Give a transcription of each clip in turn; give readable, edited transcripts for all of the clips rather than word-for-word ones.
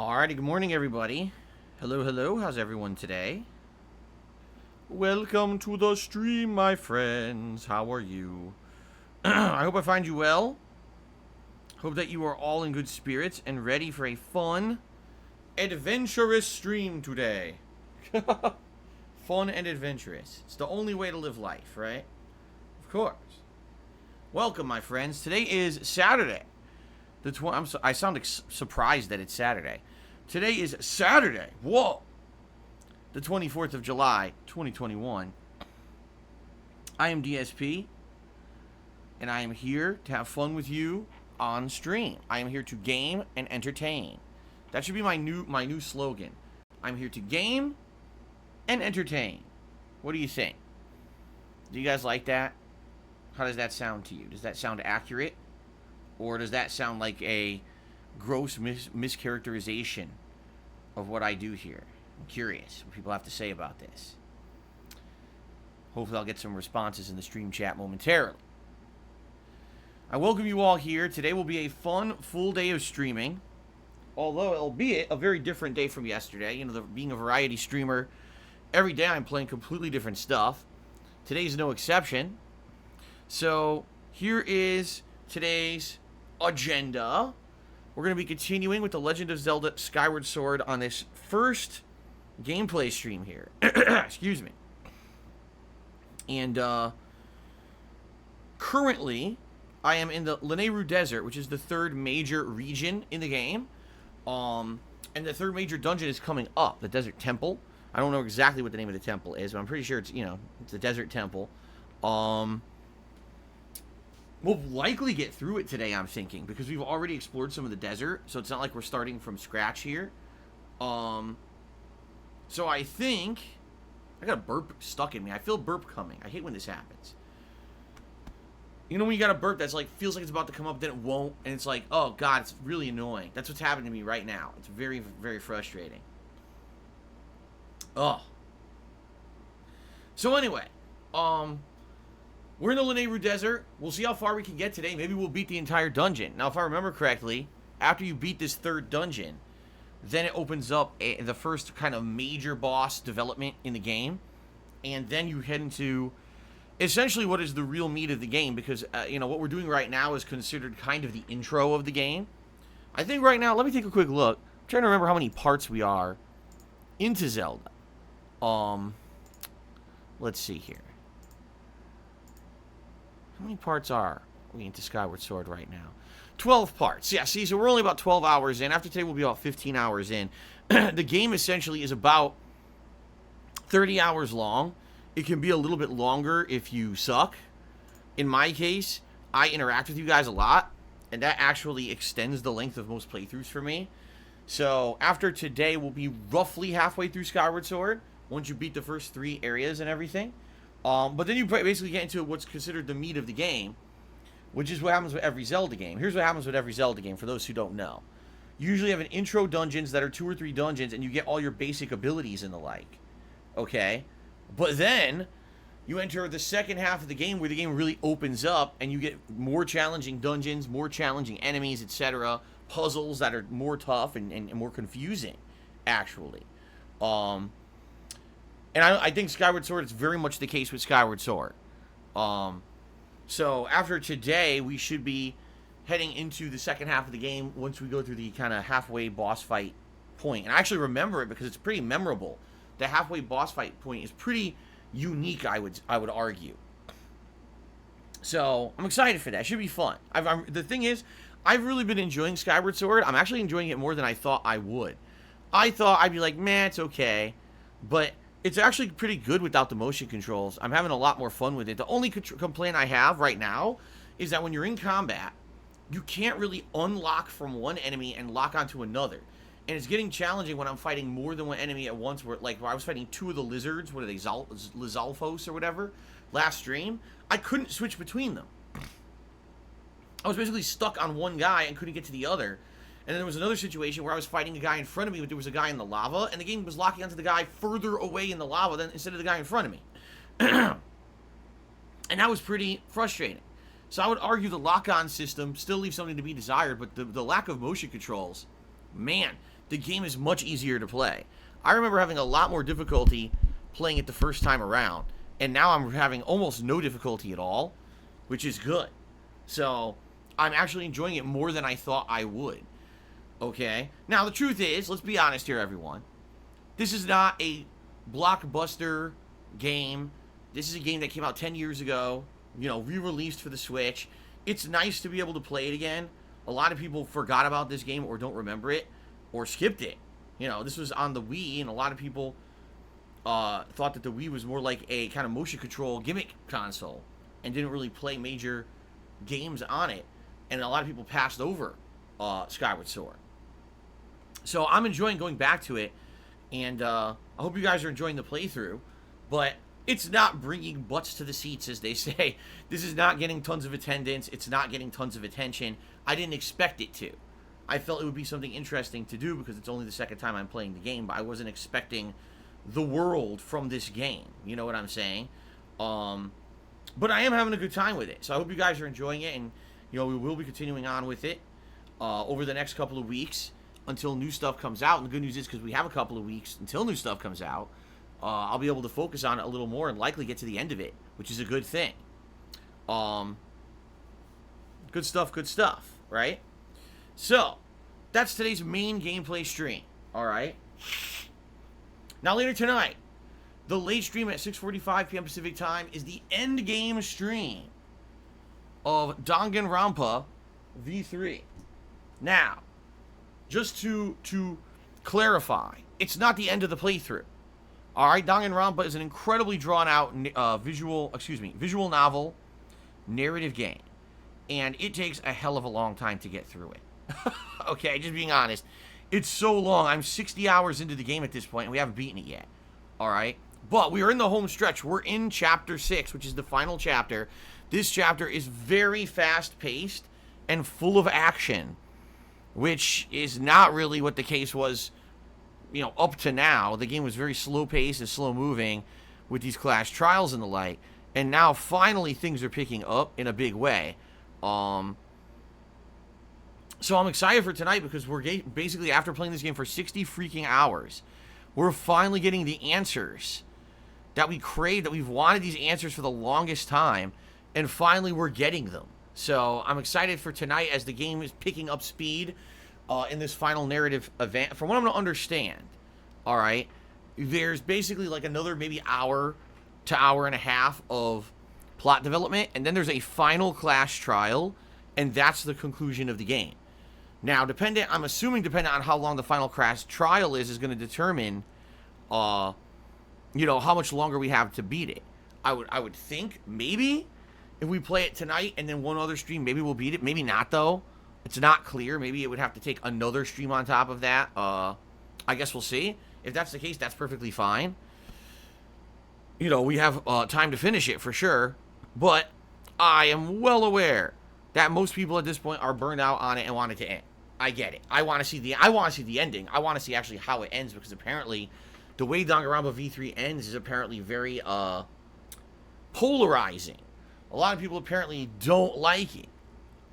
Alrighty, good morning everybody. Hello, how's everyone today? Welcome to the stream, my friends. How are you? I hope I find you well. Hope that you are all in good spirits and ready for a fun, adventurous stream today. Fun and adventurous. It's the only way to live life, right? Of course. Welcome, my friends. Today is Saturday. I sound surprised that it's Saturday. Today is Saturday. Whoa. The 24th of July, 2021. I am DSP, and I am here to have fun with you on stream. I am here to game and entertain. That should be my new slogan. I'm here to game and entertain. What do you think? Do you guys like that? How does that sound to you? Does that sound accurate? Or does that sound like a gross mischaracterization of what I do here? I'm curious what people have to say about this. Hopefully I'll get some responses in the stream chat momentarily. I welcome you all here. Today will be a fun, full day of streaming. Although, albeit a very different day from yesterday. You know, being a variety streamer, every day I'm playing completely different stuff. Today's no exception. So, here is today's agenda. We're going to be continuing with The Legend of Zelda Skyward Sword on this first gameplay stream here. Excuse me. And currently I am in the Lanayru Desert, which is the third major region in the game. And the third major dungeon is coming up, the Desert Temple. I don't know exactly what the name of the temple is, but I'm pretty sure it's, it's the Desert Temple. We'll likely get through it today, I'm thinking, because we've already explored some of the desert, so it's not like we're starting from scratch here. So I think... I got a burp stuck in me. I feel burp coming. I hate when this happens. You know when you got a burp that's like, feels like it's about to come up, then it won't, and it's like, oh god, it's really annoying. That's what's happening to me right now. It's very, very frustrating. Oh. So anyway, we're in the Lanayru Desert. We'll see how far we can get today. Maybe we'll beat the entire dungeon. Now, if I remember correctly, after you beat this third dungeon, then it opens up the first kind of major boss development in the game. And then you head into essentially what is the real meat of the game. Because, what we're doing right now is considered kind of the intro of the game. I think right now, let me take a quick look. I'm trying to remember how many parts we are into Zelda. Let's see here. How many parts are we into Skyward Sword right now? 12 parts. Yeah, see, so we're only about 12 hours in. After today, we'll be about 15 hours in. The game essentially is about 30 hours long. It can be a little bit longer if you suck. In my case, I interact with you guys a lot, and that actually extends the length of most playthroughs for me. So after today, we'll be roughly halfway through Skyward Sword, once you beat the first 3 areas and everything. But then you basically get into what's considered the meat of the game, which is what happens with every Zelda game. Here's what happens with every Zelda game, for those who don't know. You usually have an intro dungeons that are 2 or 3 dungeons, and you get all your basic abilities and the like. Okay? But then, you enter the second half of the game, where the game really opens up, and you get more challenging dungeons, more challenging enemies, etc. Puzzles that are more tough and more confusing, actually. And I think Skyward Sword is very much the case with Skyward Sword. So after today, we should be heading into the second half of the game once we go through the kind of halfway boss fight point. And I actually remember it because it's pretty memorable. The halfway boss fight point is pretty unique, I would argue. So I'm excited for that. It should be fun. The thing is, I've really been enjoying Skyward Sword. I'm actually enjoying it more than I thought I would. I thought I'd be like, man, it's okay. But it's actually pretty good without the motion controls. I'm having a lot more fun with it. The only complaint I have right now is that when you're in combat, you can't really unlock from one enemy and lock onto another. And it's getting challenging when I'm fighting more than one enemy at once. Where I was fighting 2 of the lizards, what are they, Lizalfos or whatever, last stream. I couldn't switch between them. I was basically stuck on one guy and couldn't get to the other. And then there was another situation where I was fighting a guy in front of me, but there was a guy in the lava, and the game was locking onto the guy further away in the lava instead of the guy in front of me. And that was pretty frustrating. So I would argue the lock-on system still leaves something to be desired, but the lack of motion controls, man, the game is much easier to play. I remember having a lot more difficulty playing it the first time around, and now I'm having almost no difficulty at all, which is good. So I'm actually enjoying it more than I thought I would. Okay? Now, the truth is, let's be honest here, everyone. This is not a blockbuster game. This is a game that came out 10 years ago, re-released for the Switch. It's nice to be able to play it again. A lot of people forgot about this game or don't remember it or skipped it. This was on the Wii, and a lot of people thought that the Wii was more like a kind of motion control gimmick console and didn't really play major games on it. And a lot of people passed over Skyward Sword. So I'm enjoying going back to it, and I hope you guys are enjoying the playthrough. But it's not bringing butts to the seats, as they say. This is not getting tons of attendance. It's not getting tons of attention. I didn't expect it to. I felt it would be something interesting to do because it's only the second time I'm playing the game, but I wasn't expecting the world from this game. You know what I'm saying? But I am having a good time with it. So I hope you guys are enjoying it, and we will be continuing on with it over the next couple of weeks until new stuff comes out. And the good news is, because we have a couple of weeks until new stuff comes out, I'll be able to focus on it a little more and likely get to the end of it, which is a good thing. Good stuff, right? So, that's today's main gameplay stream, alright? Now, later tonight, the late stream at 6:45 p.m. Pacific Time is the end game stream of Danganronpa V3. Now, just to clarify, it's not the end of the playthrough. Alright, Danganronpa is an incredibly drawn-out visual novel narrative game. And it takes a hell of a long time to get through it. Okay, just being honest. It's so long. I'm 60 hours into the game at this point, and we haven't beaten it yet. Alright? But we are in the home stretch. We're in Chapter 6, which is the final chapter. This chapter is very fast-paced and full of action, which is not really what the case was, up to now. The game was very slow-paced and slow-moving with these class trials and the like. And now, finally, things are picking up in a big way. So I'm excited for tonight because we're basically, after playing this game for 60 freaking hours, we're finally getting the answers that we crave, that we've wanted these answers for the longest time, and finally we're getting them. So I'm excited for tonight as the game is picking up speed in this final narrative event. From what I'm going to understand, alright, there's basically like another maybe hour to hour and a half of plot development, and then there's a final class trial, and that's the conclusion of the game. Now, I'm assuming dependent on how long the final class trial is going to determine, how much longer we have to beat it. I would think maybe if we play it tonight and then one other stream, maybe we'll beat it. Maybe not, though. It's not clear. Maybe it would have to take another stream on top of that. I guess we'll see. If that's the case, that's perfectly fine. We have time to finish it for sure. But I am well aware that most people at this point are burned out on it and want it to end. I get it. I want to see the ending. I want to see actually how it ends, because apparently the way Danganronpa V3 ends is apparently very polarizing. A lot of people apparently don't like it.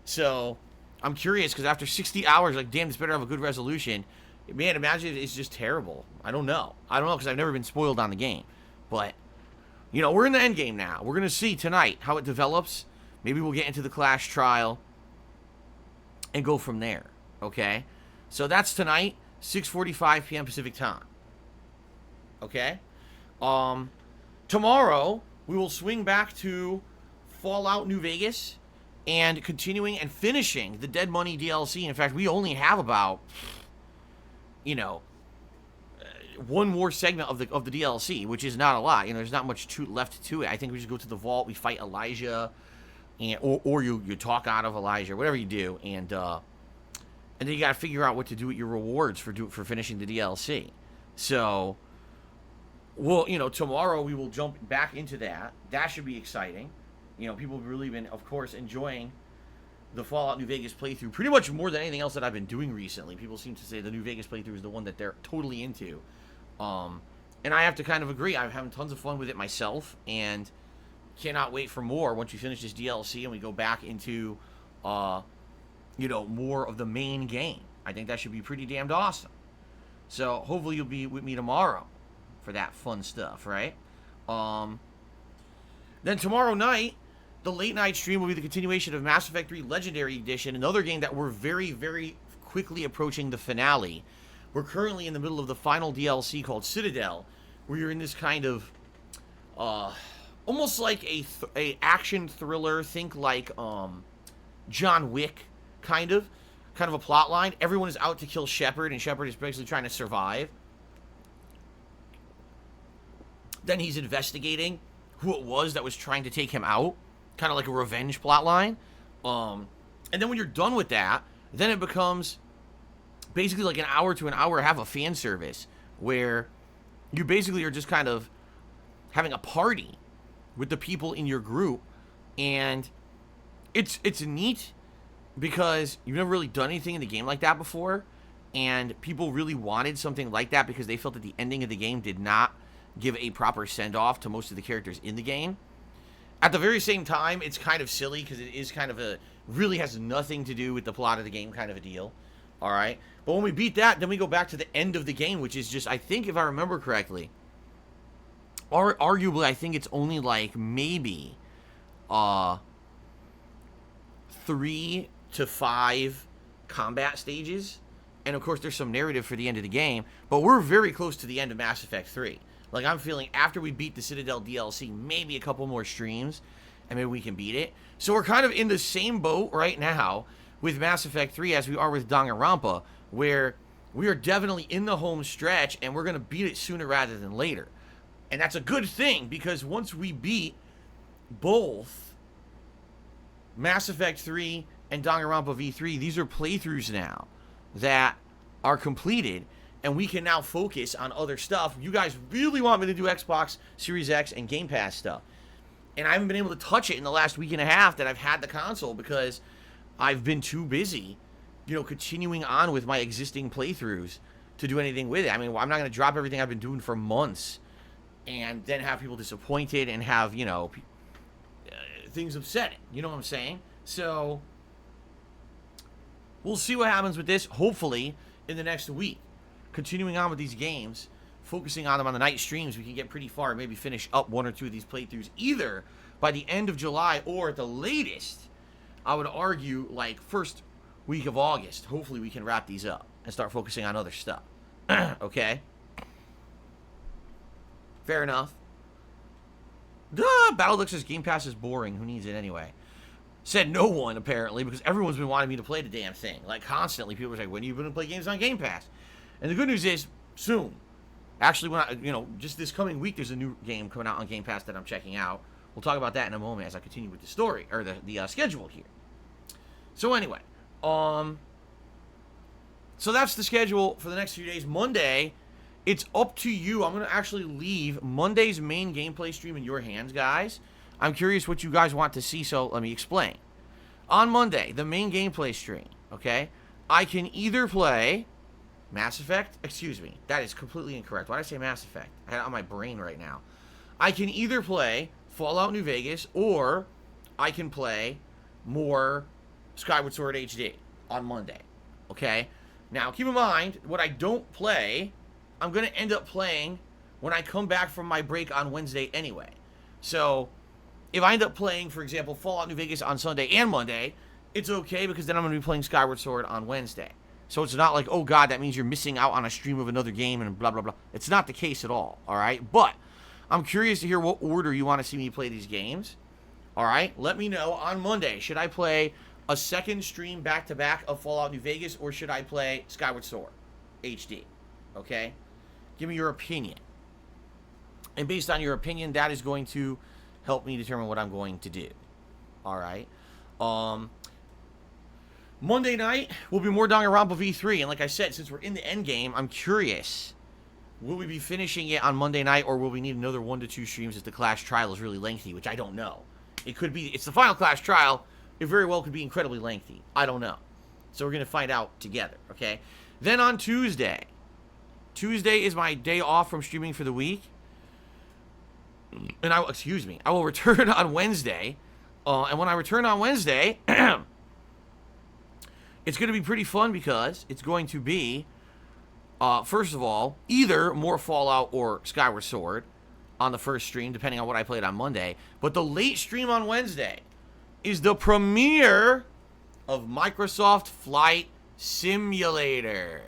So I'm curious, because after 60 hours, like, damn, this better have a good resolution. Man, imagine it's just terrible. I don't know, because I've never been spoiled on the game. But we're in the end game now. We're going to see tonight how it develops. Maybe we'll get into the class trial and go from there. Okay? So that's tonight, 6:45 p.m. Pacific Time. Okay? Tomorrow, we will swing back to Fallout New Vegas and continuing and finishing the Dead Money DLC. In fact, we only have about, one more segment of the DLC, which is not a lot. There's not much left to it. I think we just go to the vault, we fight Elijah, or you talk out of Elijah, whatever you do, and then you got to figure out what to do with your rewards for finishing the DLC. So, tomorrow we will jump back into that. That should be exciting. People have really been, of course, enjoying the Fallout New Vegas playthrough pretty much more than anything else that I've been doing recently. People seem to say the New Vegas playthrough is the one that they're totally into. And I have to kind of agree. I'm having tons of fun with it myself, and cannot wait for more once we finish this DLC and we go back into, more of the main game. I think that should be pretty damned awesome. So hopefully you'll be with me tomorrow for that fun stuff, right? Then tomorrow night, the late night stream will be the continuation of Mass Effect 3 Legendary Edition, another game that we're very, very quickly approaching the finale. We're currently in the middle of the final DLC called Citadel, where you're in this kind of, almost like a action thriller, think like, John Wick, kind of a plot line. Everyone is out to kill Shepard, and Shepard is basically trying to survive. Then he's investigating who it was that was trying to take him out, kind of like a revenge plot line. And then when you're done with that, then it becomes basically like an hour to an hour and a half of fan service, where you basically are just kind of having a party with the people in your group, and it's neat because you've never really done anything in the game like that before, and people really wanted something like that because they felt that the ending of the game did not give a proper send-off to most of the characters in the game. At the very same time, it's kind of silly because it is kind of really has nothing to do with the plot of the game kind of a deal. All right? But when we beat that, then we go back to the end of the game, which is just, I think if I remember correctly, or arguably, I think it's only like maybe 3 to 5 combat stages. And of course, there's some narrative for the end of the game. But we're very close to the end of Mass Effect 3. Like, I'm feeling after we beat the Citadel DLC, maybe a couple more streams, and maybe we can beat it. So we're kind of in the same boat right now with Mass Effect 3 as we are with Danganronpa, where we are definitely in the home stretch, and we're going to beat it sooner rather than later. And that's a good thing, because once we beat both Mass Effect 3 and Danganronpa V3, these are playthroughs now that are completed, and we can now focus on other stuff. You guys really want me to do Xbox Series X and Game Pass stuff, and I haven't been able to touch it in the last week and a half that I've had the console because I've been too busy, continuing on with my existing playthroughs to do anything with it. I mean, I'm not going to drop everything I've been doing for months and then have people disappointed and have, things upsetting. You know what I'm saying? So we'll see what happens with this, hopefully, in the next week. Continuing on with these games, focusing on them on the night streams, we can get pretty far, maybe finish up 1 or 2 of these playthroughs, either by the end of July or at the latest, I would argue, like, first week of August. Hopefully we can wrap these up and start focusing on other stuff. Okay? Fair enough. Battlelix says Game Pass is boring. Who needs it anyway? Said no one, apparently, because everyone's been wanting me to play the damn thing. Like, constantly, people are like, when are you going to play games on Game Pass? And the good news is, soon. Actually, when just this coming week, there's a new game coming out on Game Pass that I'm checking out. We'll talk about that in a moment as I continue with the story, or the schedule here. So anyway, so that's the schedule for the next few days. Monday, it's up to you. I'm going to actually leave Monday's main gameplay stream in your hands, guys. I'm curious what you guys want to see, so let me explain. On Monday, the main gameplay stream, okay, I can either play Mass Effect. Excuse me, that is completely incorrect. Why did I say Mass Effect? I had it on my brain right now. I can either play Fallout New Vegas, or I can play more Skyward Sword HD on Monday, okay? Now, keep in mind, what I don't play, I'm going to end up playing when I come back from my break on Wednesday anyway. So, if I end up playing, for example, Fallout New Vegas on Sunday and Monday, it's okay because then I'm going to be playing Skyward Sword on Wednesday. So it's not like, oh god, that means you're missing out on a stream of another game and blah, blah, blah. It's not the case at all, alright? But I'm curious to hear what order you want to see me play these games. Alright? Let me know on Monday. Should I play a second stream back-to-back of Fallout New Vegas, or should I play Skyward Sword HD? Okay? Give me your opinion. And based on your opinion, that is going to help me determine what I'm going to do. Alright? Monday night will be more Danganronpa V3, and like I said, since we're in the end game, I'm curious, will we be finishing it on Monday night, or will we need another 1 to 2 streams if the Clash Trial is really lengthy, which I don't know. It could be, it's the final Clash Trial, it very well could be incredibly lengthy. I don't know. So we're going to find out together, okay? Then on Tuesday is my day off from streaming for the week, and I will return on Wednesday, and when I return on Wednesday, it's going to be pretty fun because it's going to be First of all, either more Fallout or Skyward Sword on the first stream, depending on what I played on Monday. But the late stream on Wednesday is the premiere of Microsoft Flight Simulator.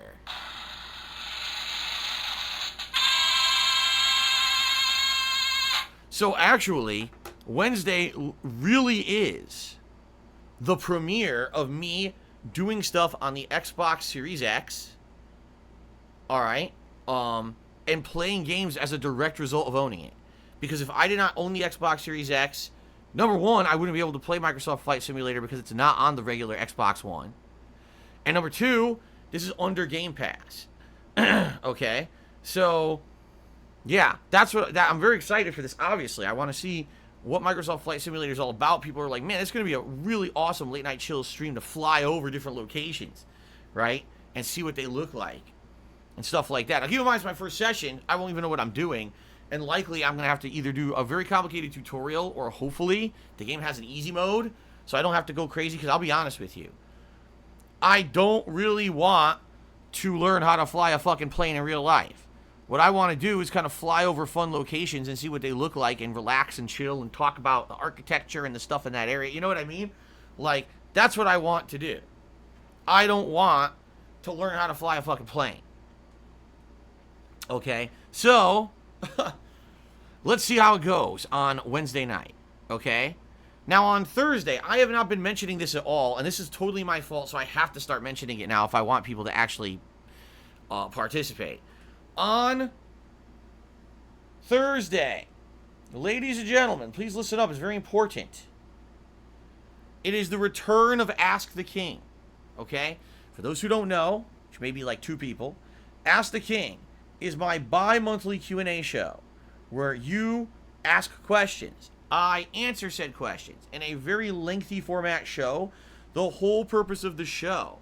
So actually, Wednesday really is the premiere of me doing stuff on the Xbox Series X, all right, and playing games as a direct result of owning it. Because if I did not own the Xbox Series X, number one, I wouldn't be able to play Microsoft Flight Simulator because it's not on the regular Xbox One. And number two, this is under Game Pass. Okay? So, yeah, I'm very excited for this, obviously. I want to see what Microsoft Flight Simulator is all about. People are like, man, it's going to be a really awesome late night chill stream to fly over different locations, right? And see what they look like and stuff like that. Now, keep in mind, it's my first session. I won't even know what I'm doing. And likely, I'm going to have to either do a very complicated tutorial or hopefully the game has an easy mode so I don't have to go crazy. Because I'll be honest with you, I don't really want to learn how to fly a fucking plane in real life. What I want to do is kind of fly over fun locations and see what they look like and relax and chill and talk about the architecture and the stuff in that area. You know what I mean? Like, that's what I want to do. I don't want to learn how to fly a fucking plane. Okay? So, let's see how it goes on Wednesday night. Okay? Now, on Thursday, I have not been mentioning this at all, and this is totally my fault, so I have to start mentioning it now if I want people to actually participate. On Thursday, ladies and gentlemen, please listen up. It's very important. It is the return of Ask the King. Okay? For those who don't know, which may be like 2 people, Ask the King is my bi-monthly Q&A show where you ask questions. I answer said questions in a very lengthy format show. The whole purpose of the show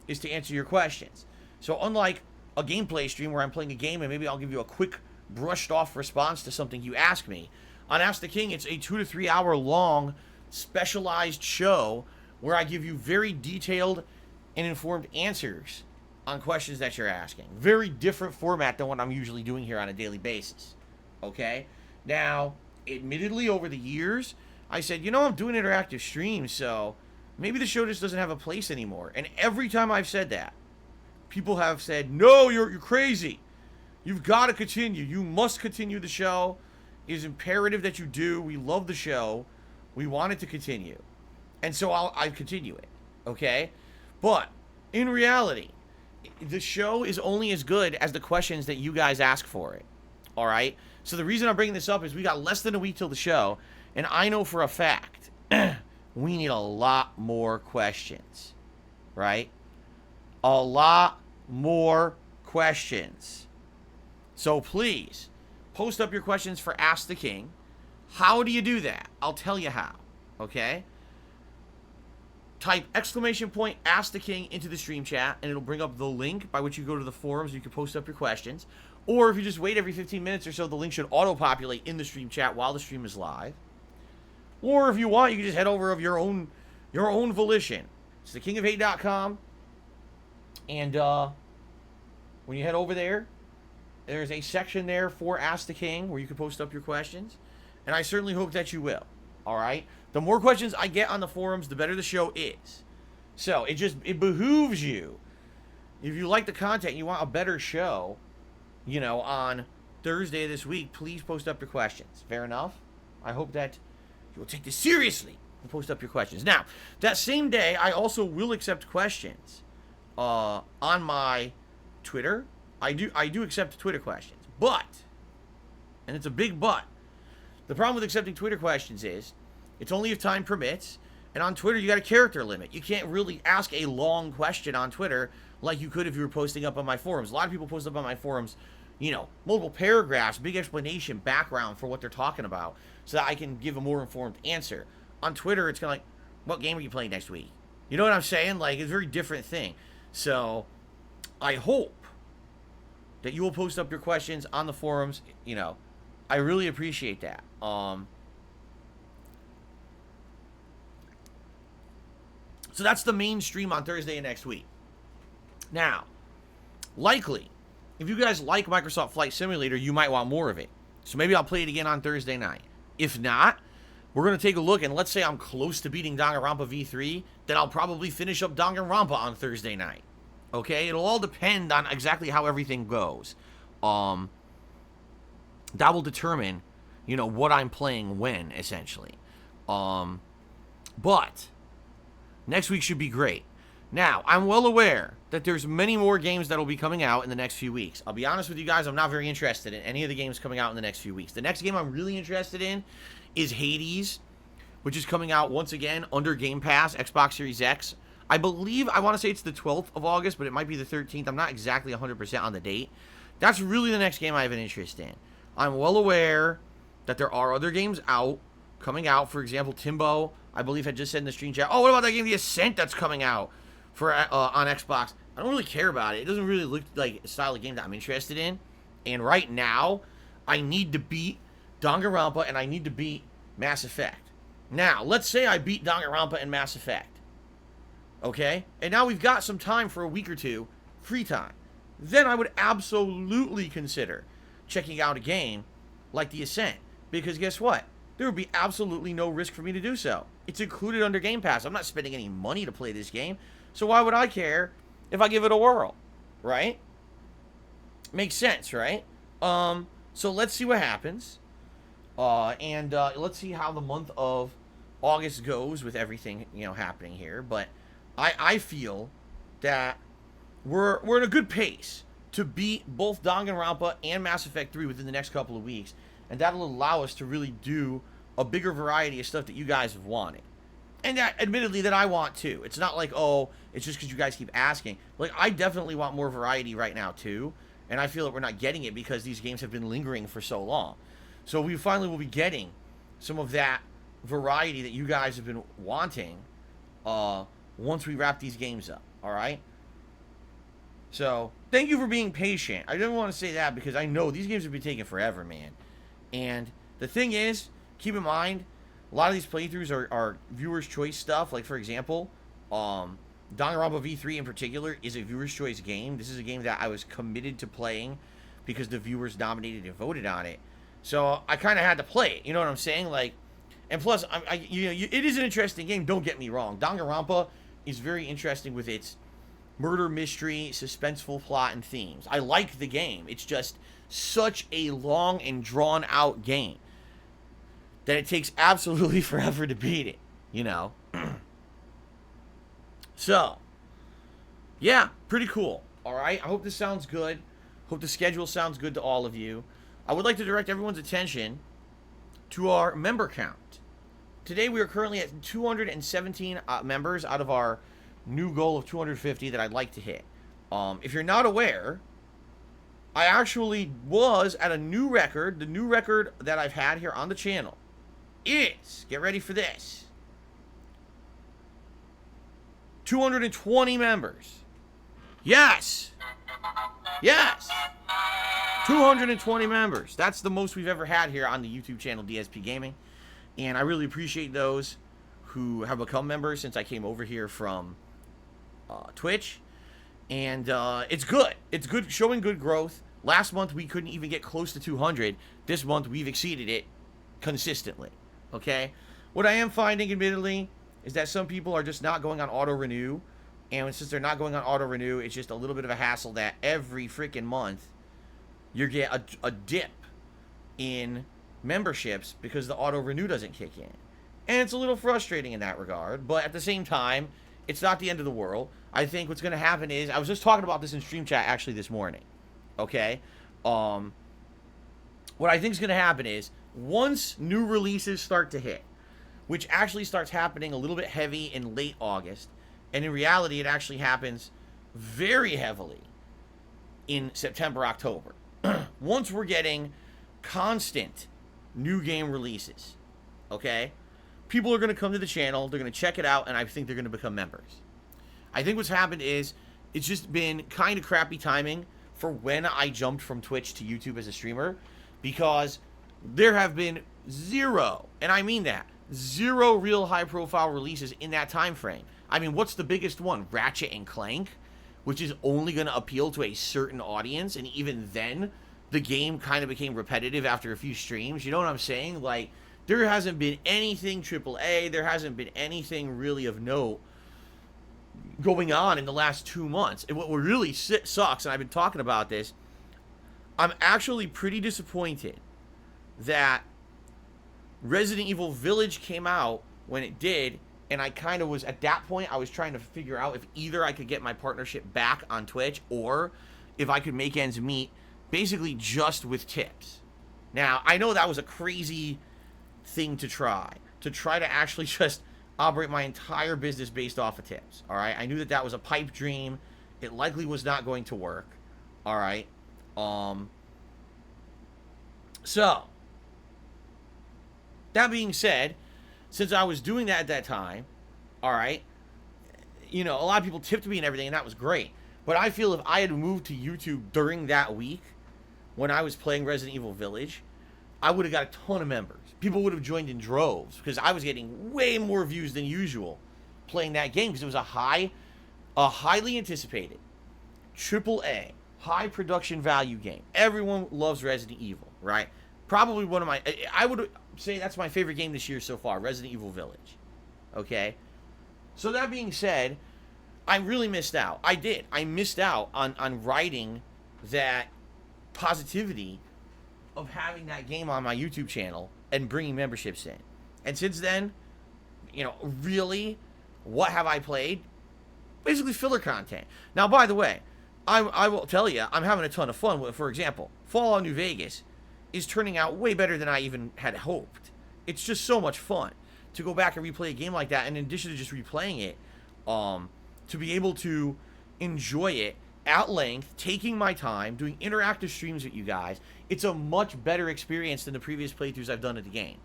is to answer your questions. So unlike a gameplay stream where I'm playing a game and maybe I'll give you a quick brushed off response to something you ask me, on Ask the King it's a 2 to 3 hour long specialized show where I give you very detailed and informed answers on questions that you're asking. Very different format than what I'm usually doing here on a daily basis. Okay? Now, admittedly, over the years, I said, I'm doing interactive streams, so maybe the show just doesn't have a place anymore. And every time I've said that, people have said, no, you're crazy. You've got to continue. You must continue the show. It is imperative that you do. We love the show. We want it to continue. And so I continue it. Okay? But, in reality, the show is only as good as the questions that you guys ask for it. Alright? So the reason I'm bringing this up is we got less than a week till the show, and I know for a fact we need a lot more questions. Right? A lot more questions. So please, post up your questions for Ask the King. How do you do that? I'll tell you how. Okay? Type ! Ask the King into the stream chat, and it'll bring up the link by which you go to the forums. You can post up your questions. Or if you just wait every 15 minutes or so, the link should auto-populate in the stream chat while the stream is live. Or if you want, you can just head over of your own volition. It's thekingofhate.com. And when you head over there, there's a section there for Ask the King where you can post up your questions. And I certainly hope that you will. Alright? The more questions I get on the forums, the better the show is. So, it behooves you. If you like the content and you want a better show, on Thursday of this week, please post up your questions. Fair enough? I hope that you will take this seriously and post up your questions. Now, that same day, I also will accept questions on my Twitter. I do accept Twitter questions. But, and it's a big but, the problem with accepting Twitter questions is it's only if time permits, and on Twitter you got a character limit. You can't really ask a long question on Twitter like you could if you were posting up on my forums. A lot of people post up on my forums, multiple paragraphs, big explanation, background for what they're talking about, so that I can give a more informed answer. On Twitter, it's kind of like, what game are you playing next week? You know what I'm saying? Like, it's a very different thing. So, I hope that you will post up your questions on the forums. I really appreciate that. So that's the main stream on Thursday of next week. Now, likely, if you guys like Microsoft Flight Simulator, you might want more of it. So maybe I'll play it again on Thursday night. If not, we're going to take a look, and let's say I'm close to beating Danganronpa V3, then I'll probably finish up Danganronpa on Thursday night. Okay? It'll all depend on exactly how everything goes. That will determine, you know, what I'm playing when, essentially. But next week should be great. Now, I'm well aware that there's many more games that will be coming out in the next few weeks. I'll be honest with you guys, I'm not very interested in any of the games coming out in the next few weeks. The next game I'm really interested in is Hades, which is coming out once again under Game Pass, Xbox Series X. I believe, I want to say it's the 12th of August, but it might be the 13th. I'm not exactly 100% on the date. That's really the next game I have an interest in. I'm well aware that there are other games coming out. For example, Timbo, I believe, had just said in the stream chat, oh, what about that game, The Ascent, that's coming out for on Xbox? I don't really care about it. It doesn't really look like a style of game that I'm interested in. And right now, I need to beat Danganronpa and I need to beat Mass Effect. Now, let's say I beat Danganronpa and Mass Effect. Okay? And now we've got some time for a week or two, free time. Then I would absolutely consider checking out a game like The Ascent. Because guess what? There would be absolutely no risk for me to do so. It's included under Game Pass. I'm not spending any money to play this game. So why would I care if I give it a whirl? Right? Makes sense, right? So let's see what happens. And let's see how the month of August goes with everything, you know, happening here. But I feel that we're in a good pace to beat both Danganronpa and Mass Effect 3 within the next couple of weeks. And that'll allow us to really do a bigger variety of stuff that you guys have wanted. And that, admittedly, that I want too. It's not like, oh, it's just because you guys keep asking. Like, I definitely want more variety right now too. And I feel that we're not getting it because these games have been lingering for so long. So we finally will be getting some of that variety that you guys have been wanting once we wrap these games up. All right? So, thank you for being patient. I didn't want to say that because I know these games have been taking forever, man. And the thing is, keep in mind, a lot of these playthroughs are viewer's choice stuff. Like, for example, Danganronpa V3 in particular is a viewer's choice game. This is a game that I was committed to playing because the viewers nominated and voted on it. So I kind of had to play it. You know what I'm saying? Like, and plus, it is an interesting game. Don't get me wrong. Danganronpa is very interesting with its murder mystery, suspenseful plot, and themes. I like the game. It's just such a long and drawn out game that it takes absolutely forever to beat it, you know. So, yeah, pretty cool. All right, I hope this sounds good. Hope the schedule sounds good to all of you. I would like to direct everyone's attention to our member count. Today we are currently at 217 members out of our new goal of 250 that I'd like to hit. If you're not aware, I actually was at a new record. The new record that I've had here on the channel is, get ready for this, 220 members. Yes! Yes! 220 members. That's the most we've ever had here on the YouTube channel DSPGaming. And I really appreciate those who have become members since I came over here from Twitch. And it's good. It's good, showing good growth. Last month we couldn't even get close to 200. This month we've exceeded it consistently. Okay? What I am finding, admittedly, is that some people are just not going on auto-renew. And since they're not going on auto-renew, it's just a little bit of a hassle that every freaking month you get a dip in memberships because the auto-renew doesn't kick in. And it's a little frustrating in that regard. But at the same time, it's not the end of the world. I think what's going to happen is, I was just talking about this in stream chat actually this morning. Okay? What I think is going to happen is, once new releases start to hit, which actually starts happening a little bit heavy in late August, and in reality it actually happens very heavily in September, October. Once we're getting constant new game releases, okay, people are going to come to the channel, they're going to check it out, and I think they're going to become members. I think what's happened is, it's just been kind of crappy timing for when I jumped from Twitch to YouTube as a streamer, because there have been zero, and I mean that, zero real high-profile releases in that time frame. I mean, what's the biggest one? Ratchet and Clank, which is only going to appeal to a certain audience, and even then, the game kind of became repetitive after a few streams. You know what I'm saying? Like, there hasn't been anything AAA, there hasn't been anything really of note going on in the last 2 months. And what really sucks, and I've been talking about this, I'm actually pretty disappointed that Resident Evil Village came out when it did, and I kind of was, at that point, I was trying to figure out if either I could get my partnership back on Twitch, or if I could make ends meet, basically just with tips. Now, I know that was a crazy thing to try to actually just operate my entire business based off of tips, all right? I knew that that was a pipe dream. It likely was not going to work, all right? So, that being said, since I was doing that at that time, all right, you know, a lot of people tipped me and everything, and that was great. But I feel if I had moved to YouTube during that week, when I was playing Resident Evil Village, I would have got a ton of members. People would have joined in droves, because I was getting way more views than usual playing that game, because it was a highly anticipated, AAA, high production value game. Everyone loves Resident Evil, right? Probably one of my, I would say that's my favorite game this year so far, Resident Evil Village. Okay? So that being said, I really missed out. I missed out on writing that positivity of having that game on my YouTube channel and bringing memberships in. And since then, you know, really, what have I played? Basically filler content. Now, by the way, I will tell you, I'm having a ton of fun with, for example, Fallout New Vegas is turning out way better than I even had hoped. It's just so much fun to go back and replay a game like that, and in addition to just replaying it, to be able to enjoy it at length, taking my time, doing interactive streams with you guys. It's a much better experience than the previous playthroughs I've done of the game.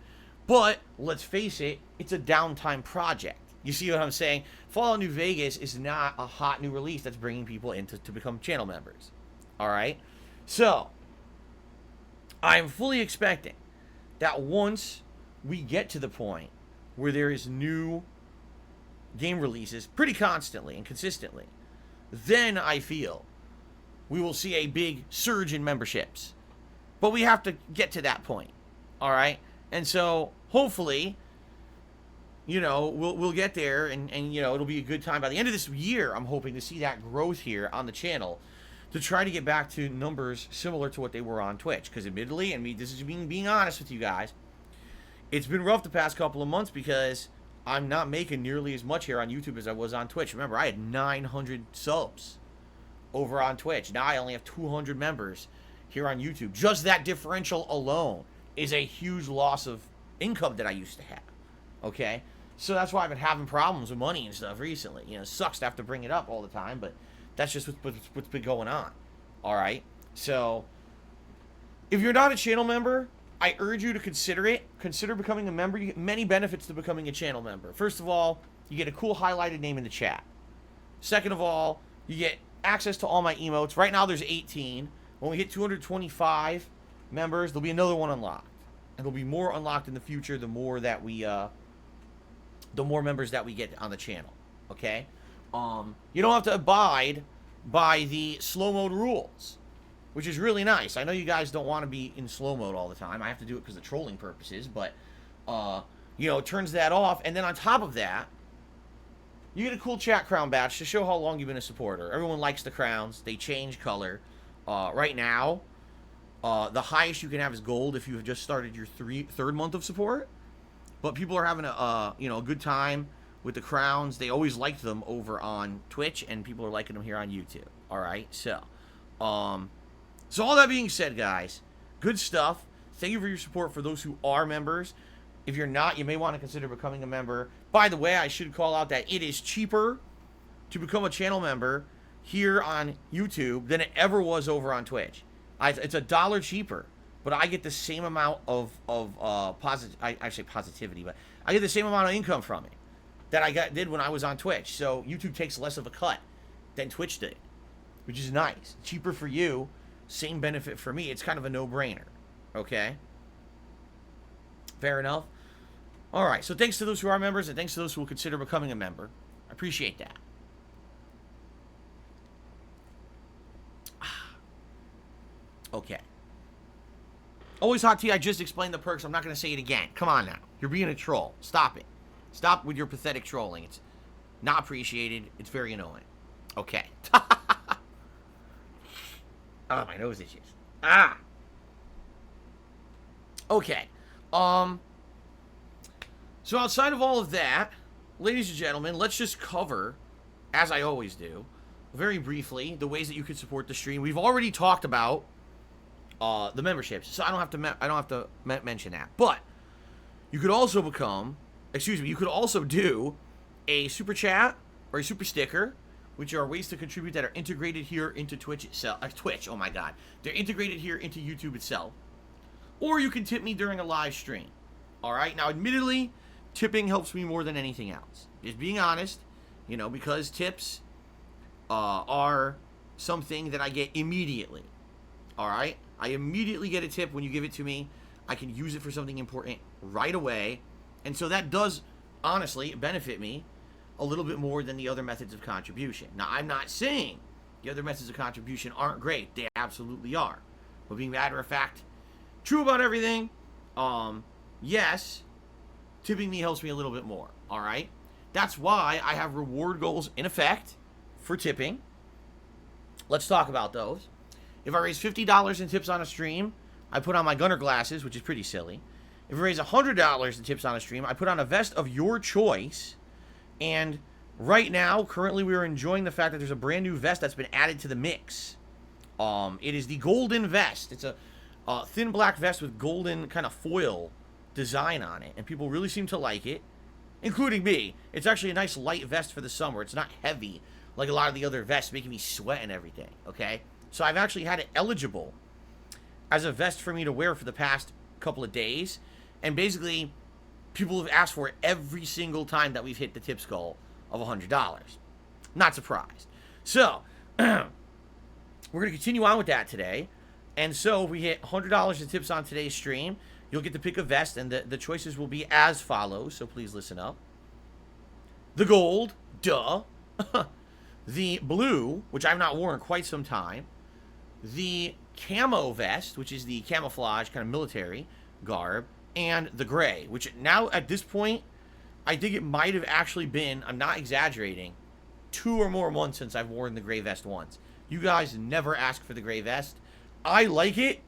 But, let's face it, it's a downtime project. You see what I'm saying? Fallout New Vegas is not a hot new release that's bringing people in to become channel members. Alright? So, I'm fully expecting that once we get to the point where there is new game releases pretty constantly and consistently, then I feel we will see a big surge in memberships. But we have to get to that point. Alright? And so, hopefully, you know, we'll get there, and you know, it'll be a good time. By the end of this year, I'm hoping to see that growth here on the channel to try to get back to numbers similar to what they were on Twitch. Because admittedly, and this is being honest with you guys, it's been rough the past couple of months because I'm not making nearly as much here on YouTube as I was on Twitch. Remember, I had 900 subs over on Twitch. Now I only have 200 members here on YouTube. Just that differential alone is a huge loss of income that I used to have. Okay? So that's why I've been having problems with money and stuff recently. You know, it sucks to have to bring it up all the time, but that's just what's been going on. Alright? So, if you're not a channel member, I urge you to consider it. Consider becoming a member. You get many benefits to becoming a channel member. First of all, you get a cool highlighted name in the chat. Second of all, you get access to all my emotes. Right now there's 18. When we hit 225 members, there'll be another one unlocked. And there'll be more unlocked in the future the more that we the more members that we get on the channel. Okay? You don't have to abide by the slow mode rules, which is really nice. I know you guys don't want to be in slow mode all the time. I have to do it because of trolling purposes, but you know, it turns that off. And then on top of that, you get a cool chat crown badge to show how long you've been a supporter. Everyone likes the crowns. They change color. Right now, the highest you can have is gold if you have just started your third month of support. But people are having a you know, a good time with the crowns. They always liked them over on Twitch, and people are liking them here on YouTube. All right, so all that being said, guys, good stuff. Thank you for your support for those who are members. If you're not, you may want to consider becoming a member. By the way, I should call out that it is cheaper to become a channel member here on YouTube than it ever was over on Twitch. It's $1 cheaper, but I get the same amount of positivity, but I get the same amount of income from it that I did when I was on Twitch. So YouTube takes less of a cut than Twitch did, which is nice. Cheaper for you, same benefit for me. It's kind of a no-brainer. Okay? Fair enough? Alright, so thanks to those who are members, and thanks to those who will consider becoming a member. I appreciate that. Okay. Always hot tea, I just explained the perks. I'm not going to say it again. Come on now. You're being a troll. Stop it. Stop with your pathetic trolling. It's not appreciated. It's very annoying. Okay. Oh, my nose itches. Ah. Okay. So outside of all of that, ladies and gentlemen, let's just cover, as I always do, very briefly, the ways that you can support the stream. We've already talked about the memberships, so I don't have to mention that. But you could also you could also do a super chat or a super sticker, which are ways to contribute that are integrated here into Twitch itself. Twitch, oh my god, they're integrated here into YouTube itself. Or you can tip me during a live stream. All right. Now, admittedly, tipping helps me more than anything else. Just being honest, because tips are something that I get immediately. All right. I immediately get a tip when you give it to me. I can use it for something important right away. And so that does, honestly, benefit me a little bit more than the other methods of contribution. Now, I'm not saying the other methods of contribution aren't great. They absolutely are. But being matter of fact, true about everything, yes, tipping me helps me a little bit more. All right? That's why I have reward goals in effect for tipping. Let's talk about those. If I raise $50 in tips on a stream, I put on my gunner glasses, which is pretty silly. If I raise $100 in tips on a stream, I put on a vest of your choice. And right now, currently, we are enjoying the fact that there's a brand new vest that's been added to the mix. It is the golden vest. It's a thin black vest with golden kind of foil design on it. And people really seem to like it, including me. It's actually a nice light vest for the summer. It's not heavy like a lot of the other vests, making me sweat and everything, okay? So I've actually had it eligible as a vest for me to wear for the past couple of days. And basically, people have asked for it every single time that we've hit the tips goal of $100. Not surprised. So, we're going to continue on with that today. And so, if we hit $100 in tips on today's stream, you'll get to pick a vest, and the choices will be as follows. So, please listen up. The gold, duh. The blue, which I've not worn in quite some time. The camo vest, which is the camouflage kind of military garb. And the gray, which now at this point, I think it might have actually been, I'm not exaggerating, 2 or more months since I've worn the gray vest once. You guys never ask for the gray vest. I like it,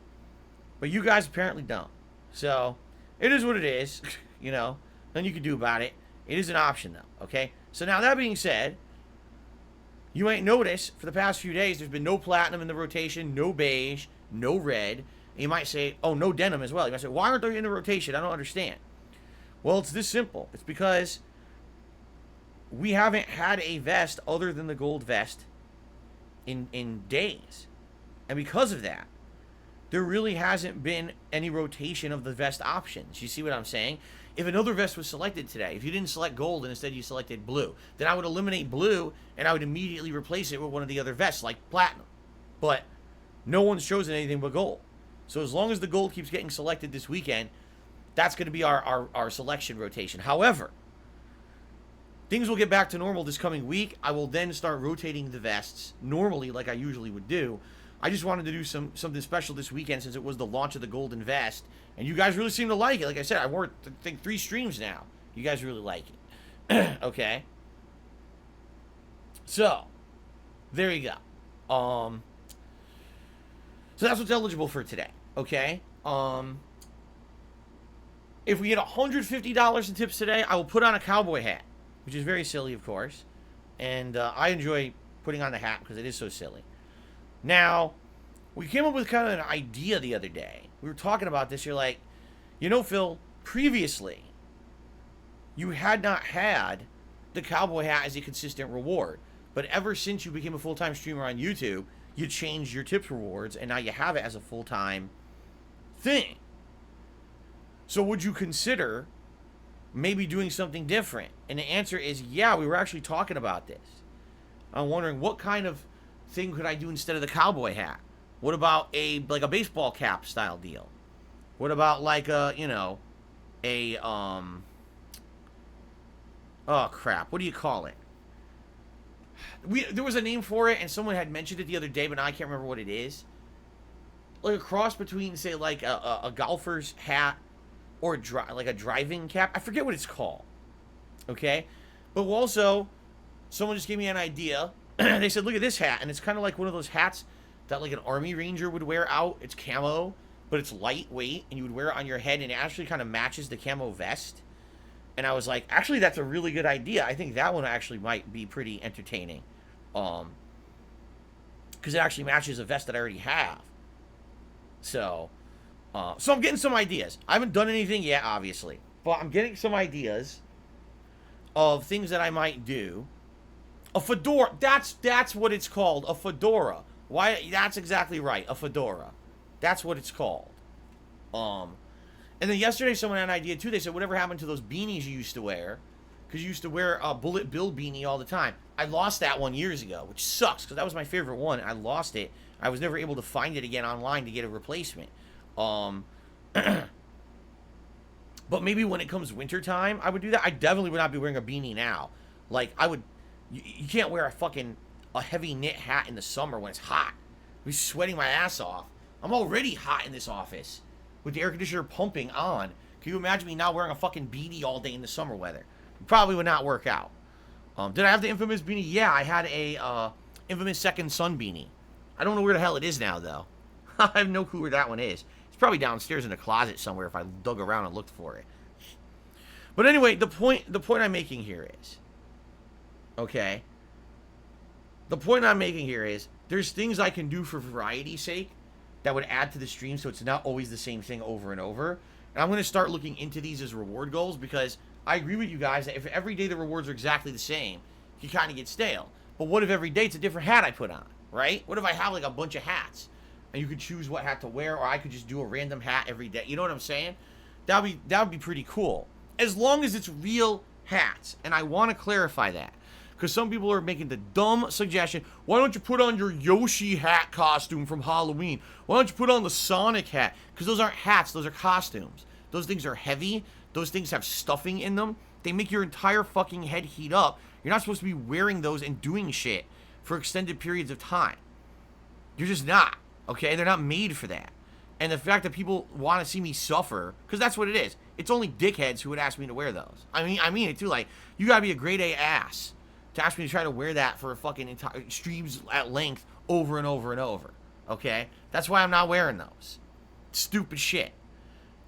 but you guys apparently don't. So, it is what it is, nothing you can do about it. It is an option though, okay? So now that being said, you might notice for the past few days, there's been no platinum in the rotation, no beige, no red. And you might say, oh, no denim as well. You might say, why aren't they in the rotation? I don't understand. Well, it's this simple. It's because we haven't had a vest other than the gold vest in days. And because of that, there really hasn't been any rotation of the vest options. You see what I'm saying? If another vest was selected today, if you didn't select gold and instead you selected blue, then I would eliminate blue and I would immediately replace it with one of the other vests, like platinum. But no one's chosen anything but gold. So as long as the gold keeps getting selected this weekend, that's going to be our selection rotation. However, things will get back to normal this coming week. I will then start rotating the vests normally like I usually would do. I just wanted to do something special this weekend since it was the launch of the golden vest. And you guys really seem to like it. Like I said, I wore it, I think, 3 streams now. You guys really like it. Okay. So, there you go. So that's what's eligible for today. Okay. If we get $150 in tips today, I will put on a cowboy hat, which is very silly, of course. And I enjoy putting on the hat because it is so silly. Now, we came up with kind of an idea the other day. We were talking about this. You're like, Phil, previously, you had not had the cowboy hat as a consistent reward. But ever since you became a full-time streamer on YouTube, you changed your tips rewards, and now you have it as a full-time thing. So would you consider maybe doing something different? And the answer is, yeah, we were actually talking about this. I'm wondering, what kind of thing could I do instead of the cowboy hat? What about a baseball cap style deal? What about oh crap, what do you call it? There was a name for it, and someone had mentioned it the other day, but now I can't remember what it is. like a cross between, say, like a golfer's hat or like a driving cap. I forget what it's called. Okay, but also, someone just gave me an idea. They said, "Look at this hat," and it's kind of like one of those hats that like an army ranger would wear out. It's camo, but it's lightweight, and you would wear it on your head, and it actually kind of matches the camo vest. And I was like, actually, that's a really good idea. I think that one actually might be pretty entertaining, because it actually matches a vest that I already have. So, so I'm getting some ideas. I haven't done anything yet, obviously, but I'm getting some ideas of things that I might do. A fedora. That's what it's called. A fedora. Why? That's exactly right. A fedora. That's what it's called. And then yesterday someone had an idea too. They said, whatever happened to those beanies you used to wear? Because you used to wear a Bullet Bill beanie all the time. I lost that one years ago, which sucks because that was my favorite one. I lost it. I was never able to find it again online to get a replacement. But maybe when it comes wintertime, I would do that. I definitely would not be wearing a beanie now. Like, I would... You can't wear a heavy knit hat in the summer when it's hot. I'd be sweating my ass off. I'm already hot in this office with the air conditioner pumping on. Can you imagine me now wearing a fucking beanie all day in the summer weather? It probably would not work out. Did I have the infamous beanie? Yeah, I had a infamous Second Sun beanie. I don't know where the hell it is now, though. I have no clue where that one is. It's probably downstairs in a closet somewhere if I dug around and looked for it. But anyway, the point I'm making here is, okay, the point I'm making here is there's things I can do for variety's sake that would add to the stream so it's not always the same thing over and over. And I'm going to start looking into these as reward goals because I agree with you guys that if every day the rewards are exactly the same, you kind of get stale. But what if every day it's a different hat I put on, right? What if I have like a bunch of hats and you could choose what hat to wear, or I could just do a random hat every day? You know what I'm saying? That would be pretty cool. As long as it's real hats. And I want to clarify that. Because some people are making the dumb suggestion, why don't you put on your Yoshi hat costume from Halloween? Why don't you put on the Sonic hat? Because those aren't hats, those are costumes. Those things are heavy. Those things have stuffing in them. They make your entire fucking head heat up. You're not supposed to be wearing those and doing shit for extended periods of time. You're just not, okay? They're not made for that. And the fact that people want to see me suffer, because that's what it is. It's only dickheads who would ask me to wear those. I mean it too. Like, you gotta be a grade A ass to ask me to try to wear that for a fucking entire streams at length over and over and over. Okay? That's why I'm not wearing those. Stupid shit.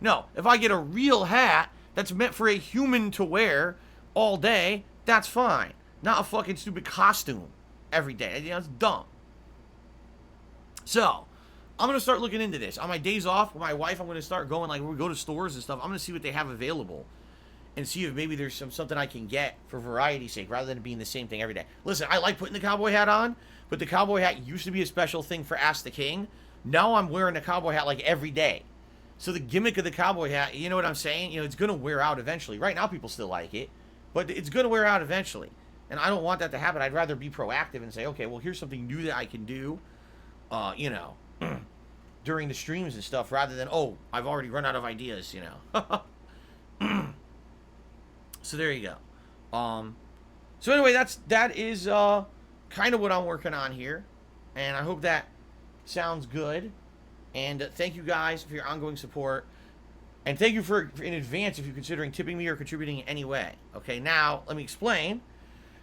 No, if I get a real hat that's meant for a human to wear all day, that's fine. Not a fucking stupid costume every day. You know, it's dumb. So, I'm going to start looking into this. On my days off with my wife, I'm going to start going, like, when we go to stores and stuff, I'm going to see what they have available and see if maybe there's something I can get for variety's sake rather than it being the same thing every day. Listen, I like putting the cowboy hat on, but the cowboy hat used to be a special thing for Ask the King. Now I'm wearing a cowboy hat, like, every day. So the gimmick of the cowboy hat, you know what I'm saying? You know, it's going to wear out eventually. Right now, people still like it, but it's going to wear out eventually. And I don't want that to happen. I'd rather be proactive and say, okay, well, here's something new that I can do, you know, during the streams and stuff, rather than, oh, I've already run out of ideas, you know. So there you go. So anyway, that is kind of what I'm working on here, and I hope that sounds good. And thank you guys for your ongoing support, and thank you for in advance if you're considering tipping me or contributing in any way. Okay, now let me explain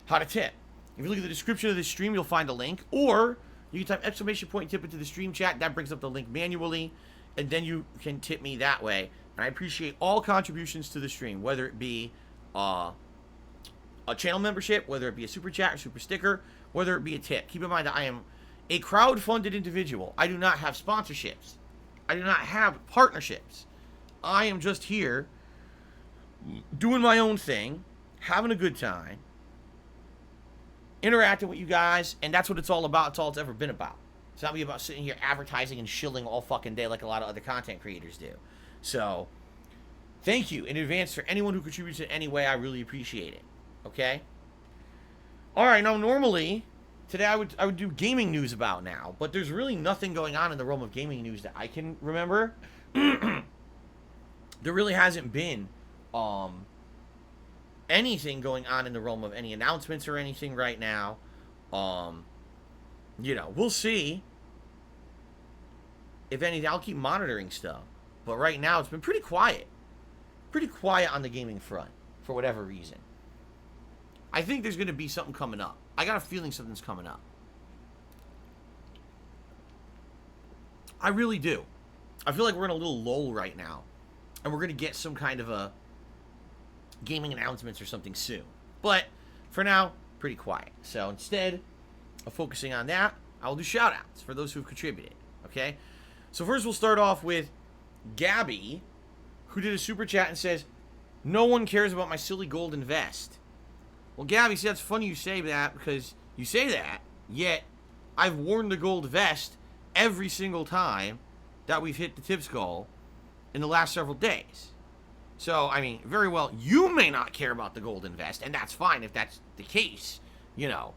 how to tip. If you look at the description of this stream, you'll find a link, or you can type exclamation point tip into the stream chat. That brings up the link manually, and then you can tip me that way. And I appreciate all contributions to the stream, whether it be a channel membership, whether it be a super chat or super sticker, whether it be a tip. Keep in mind that I am a crowd-funded individual. I do not have sponsorships. I do not have partnerships. I am just here doing my own thing, having a good time, interacting with you guys, and that's what it's all about. It's all it's ever been about. It's not me about sitting here advertising and shilling all fucking day like a lot of other content creators do. So, thank you in advance for anyone who contributes in any way. I really appreciate it. Okay? Alright, now normally, today I would do gaming news about now, but there's really nothing going on in the realm of gaming news that I can remember. There really hasn't been anything going on in the realm of any announcements or anything right now. You know, we'll see if anything, I'll keep monitoring stuff. But right now, it's been pretty quiet. Pretty quiet on the gaming front, for whatever reason. I think there's going to be something coming up. I got a feeling something's coming up. I really do. I feel like we're in a little lull right now. And we're going to get some kind of a gaming announcements or something soon. But, for now, pretty quiet. So, instead of focusing on that, I will do shout-outs for those who have contributed. Okay? So, first we'll start off with Gabby, who did a super chat and says, "No one cares about my silly golden vest." Well, Gabby, see, that's funny you say that, because you say that, yet I've worn the gold vest every single time that we've hit the tips goal in the last several days. So, I mean, very well, you may not care about the golden vest, and that's fine if that's the case. You know,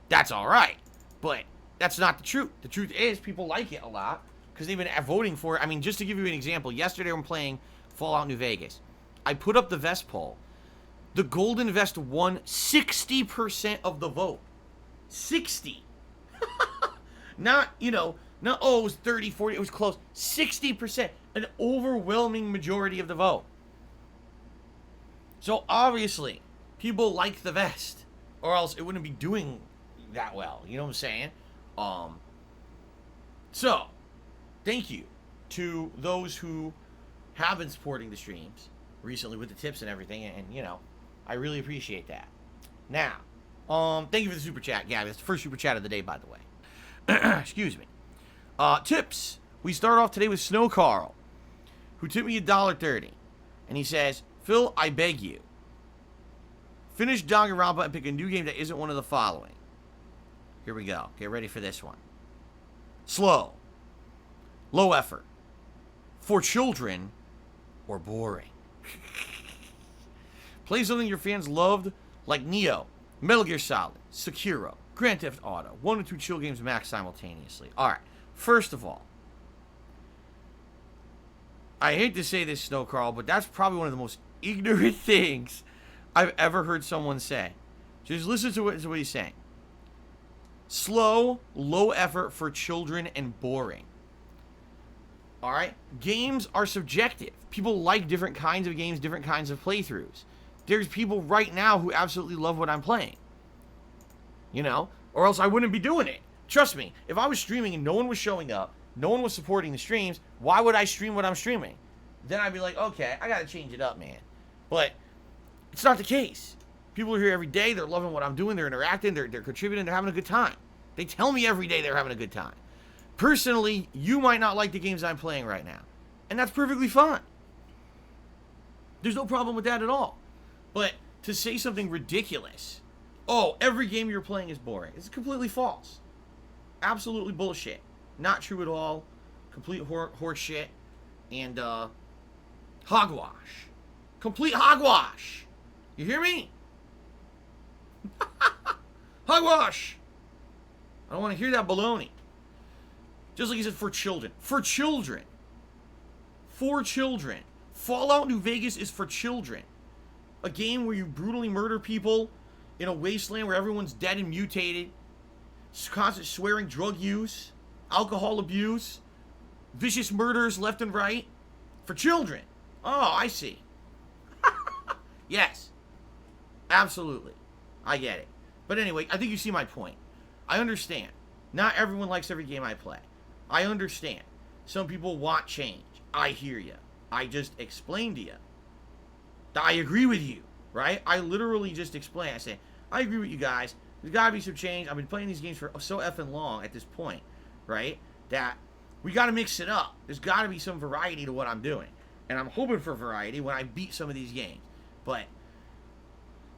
that's all right. But that's not the truth. The truth is people like it a lot because they've been voting for it. I mean, just to give you an example, yesterday when playing Fallout New Vegas, I put up the vest poll. The golden vest won 60% of the vote. 60. Not, you know, not, oh, it was 30, 40, it was close. 60%. An overwhelming majority of the vote. So, obviously, people like the vest. Or else it wouldn't be doing that well. You know what I'm saying? So, thank you to those who have been supporting the streams recently with the tips and everything. And you know, I really appreciate that. Now, thank you for the super chat, Gabby. That's the first super chat of the day, by the way. Excuse me. Tips. We start off today with Snow Carl, who tipped me $1.30. And he says, "Phil, I beg you, finish Danganronpa and pick a new game that isn't one of the following." Here we go. Get ready for this one. Slow, low effort, for children, or boring. Play something your fans loved, like Neo, Metal Gear Solid, Sekiro, Grand Theft Auto. 1 or 2 chill games max simultaneously. Alright, first of all, I hate to say this, Snow Carl, but that's probably one of the most ignorant things I've ever heard someone say. Just listen to what he's saying. Slow, low effort for children, and boring. Alright? Games are subjective. People like different kinds of games, different kinds of playthroughs. There's people right now who absolutely love what I'm playing. You know? Or else I wouldn't be doing it. Trust me, if I was streaming and no one was showing up, no one was supporting the streams, why would I stream what I'm streaming? Then I'd be like, okay, I gotta change it up, man. But it's not the case. People are here every day, they're loving what I'm doing, they're interacting, they're contributing, they're having a good time. They tell me every day they're having a good time. Personally, you might not like the games I'm playing right now. And that's perfectly fine. There's no problem with that at all. But to say something ridiculous, oh, every game you're playing is boring, it's completely false. Absolutely bullshit. Not true at all. Complete horse shit. And, hogwash. Complete hogwash. You hear me? Hogwash. I don't want to hear that baloney. Just like he said, for children. For children. For children. Fallout New Vegas is for children. A game where you brutally murder people in a wasteland where everyone's dead and mutated. Constant swearing, drug use, alcohol abuse, vicious murders left and right. For children. Oh, I see. Yes. Absolutely. I get it. But anyway, I think you see my point. I understand. Not everyone likes every game I play. I understand. Some people want change. I hear you. I just explained to you. I agree with you, right? I literally just explained. I say, I agree with you guys. There's got to be some change. I've been playing these games for so effing long at this point, right? That we got to mix it up. There's got to be some variety to what I'm doing. And I'm hoping for variety when I beat some of these games. But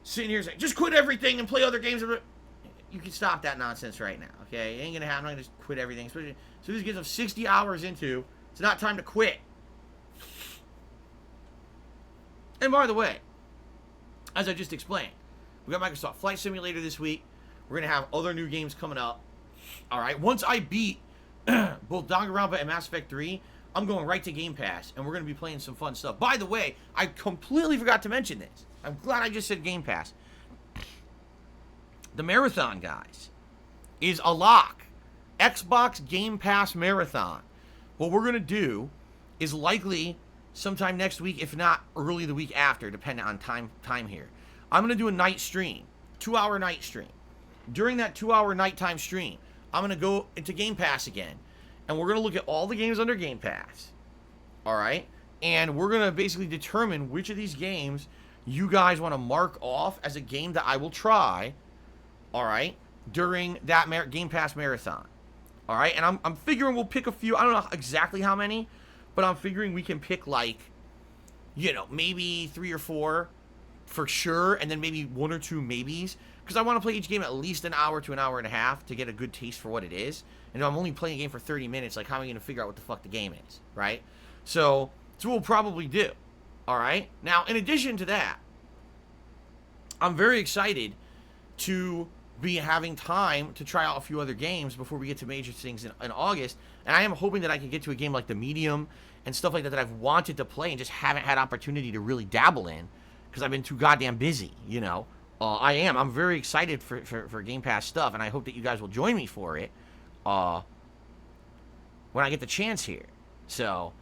sitting here saying, just quit everything and play other games. You can stop that nonsense right now, okay? It ain't going to happen. I'm going to just quit everything. Especially, so this gets them 60 hours into, it's not time to quit. And by the way, as I just explained, we got Microsoft Flight Simulator this week. We're going to have other new games coming up. Alright, once I beat both Danganronpa and Mass Effect 3, I'm going right to Game Pass, and we're going to be playing some fun stuff. By the way, I completely forgot to mention this. I'm glad I just said Game Pass. The Marathon, guys, is a lock. Xbox Game Pass Marathon. what we're going to do is likely sometime next week, if not early the week after, depending on time here. I'm going to do a night stream, 2-hour night stream. During that 2-hour nighttime stream, I'm going to go into Game Pass again, and we're going to look at all the games under Game Pass. All right? And we're going to basically determine which of these games you guys want to mark off as a game that I will try, all right, during that Game Pass marathon. All right? And I'm figuring we'll pick a few. I don't know exactly how many, but I'm figuring we can pick, like, you know, maybe 3 or 4 for sure, and then maybe 1 or 2 maybes. Because I want to play each game at least an hour to an hour and a half to get a good taste for what it is. And if I'm only playing a game for 30 minutes, like, how am I going to figure out what the fuck the game is, right? So, that's what we'll probably do, all right? Now, in addition to that, I'm very excited to be having time to try out a few other games before we get to major things in August. And I am hoping that I can get to a game like The Medium and stuff like that that I've wanted to play and just haven't had opportunity to really dabble in because I've been too goddamn busy, you know? I'm very excited for Game Pass stuff, and I hope that you guys will join me for it when I get the chance here. So,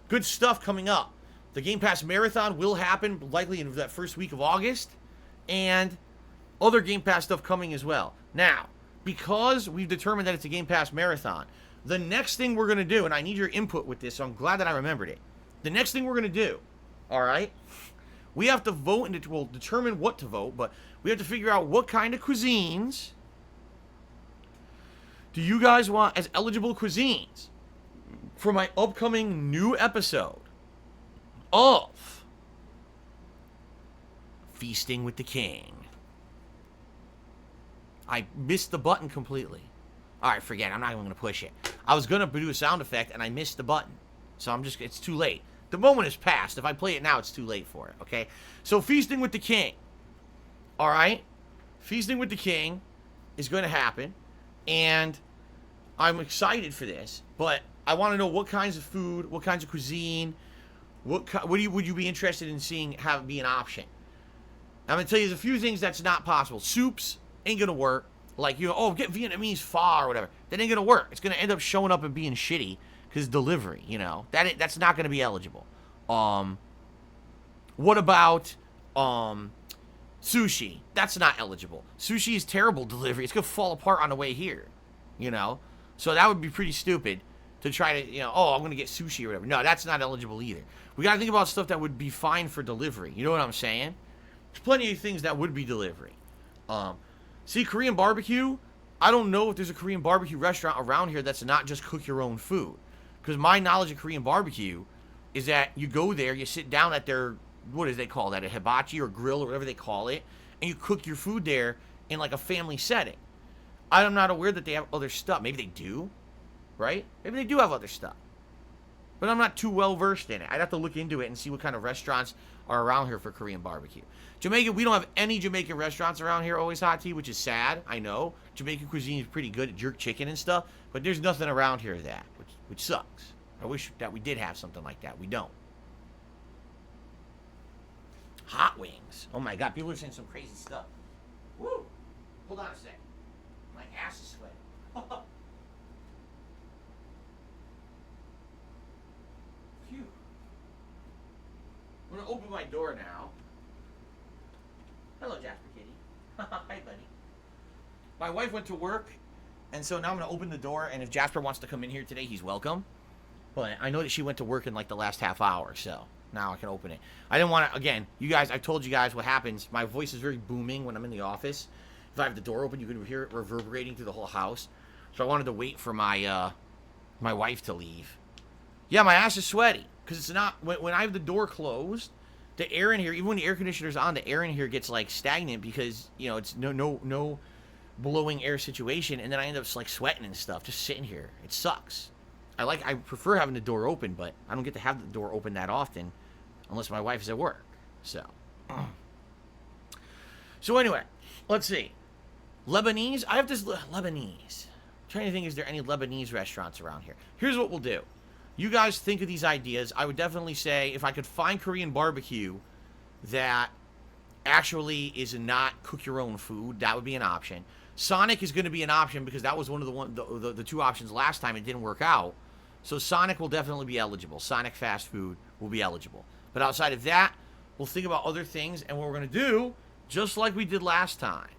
good stuff coming up. The Game Pass Marathon will happen likely in that first week of August, and other Game Pass stuff coming as well. Now, because we've determined that it's a Game Pass Marathon, the next thing we're going to do, and I need your input with this, so I'm glad that I remembered it. The next thing we're going to do, all right, we have to vote, and we'll determine what to vote, but we have to figure out what kind of cuisines do you guys want as eligible cuisines for my upcoming new episode of Feasting with the King. I missed the button completely. Alright, forget it. I'm not even going to push it. I was going to do a sound effect, and I missed the button. So it's too late. The moment has passed. If I play it now, it's too late for it, okay? So, Feasting with the King. Alright? Feasting with the King is going to happen. And I'm excited for this. But I want to know what kinds of food, what kinds of cuisine, would you be interested in seeing be an option? I'm going to tell you there's a few things that's not possible. Soups ain't going to work. Like, you know, get Vietnamese pho or whatever. That ain't going to work. It's going to end up showing up and being shitty because delivery, you know. That's not going to be eligible. What about sushi? That's not eligible. Sushi is terrible delivery. It's going to fall apart on the way here, you know. So that would be pretty stupid to try to, you know, I'm going to get sushi or whatever. No, that's not eligible either. We got to think about stuff that would be fine for delivery. You know what I'm saying? There's plenty of things that would be delivery. See, Korean barbecue, I don't know if there's a Korean barbecue restaurant around here that's not just cook your own food. Because my knowledge of Korean barbecue is that you go there, you sit down at their, what do they call that, a hibachi or grill or whatever they call it, and you cook your food there in like a family setting. I'm not aware that they have other stuff. Maybe they do, right? Maybe they do have other stuff. But I'm not too well versed in it. I'd have to look into it and see what kind of restaurants are around here for Korean barbecue. Jamaican, we don't have any Jamaican restaurants around here, Always Hot Tea, which is sad, I know. Jamaican cuisine is pretty good at jerk chicken and stuff, but there's nothing around here of that, which sucks. I wish that we did have something like that. We don't. Hot wings. Oh my god, people are saying some crazy stuff. Woo! Hold on a sec. My ass is sweating. Phew. I'm gonna open my door now. Hello, Jasper Kitty. Hi, buddy. My wife went to work, and so now I'm going to open the door, and if Jasper wants to come in here today, he's welcome. But I know that she went to work in, like, the last half hour, so now I can open it. I didn't want to, again, you guys, I've told you guys what happens. My voice is very booming when I'm in the office. If I have the door open, you can hear it reverberating through the whole house. So I wanted to wait for my wife to leave. Yeah, my ass is sweaty, because it's not, when I have the door closed, the air in here, even when the air conditioner's on, the air in here gets like stagnant because, you know, it's no blowing air situation, and then I end up like sweating and stuff just sitting here. It sucks. I prefer having the door open, but I don't get to have the door open that often unless my wife is at work. So anyway, let's see. Lebanese. I have this Lebanese. I'm trying to think, is there any Lebanese restaurants around here? Here's what we'll do. You guys think of these ideas. I would definitely say if I could find Korean barbecue that actually is not cook your own food, that would be an option. Sonic is going to be an option because that was one of the two options last time. It didn't work out. So Sonic will definitely be eligible. Sonic fast food will be eligible. But outside of that, we'll think about other things, and what we're going to do, just like we did last time,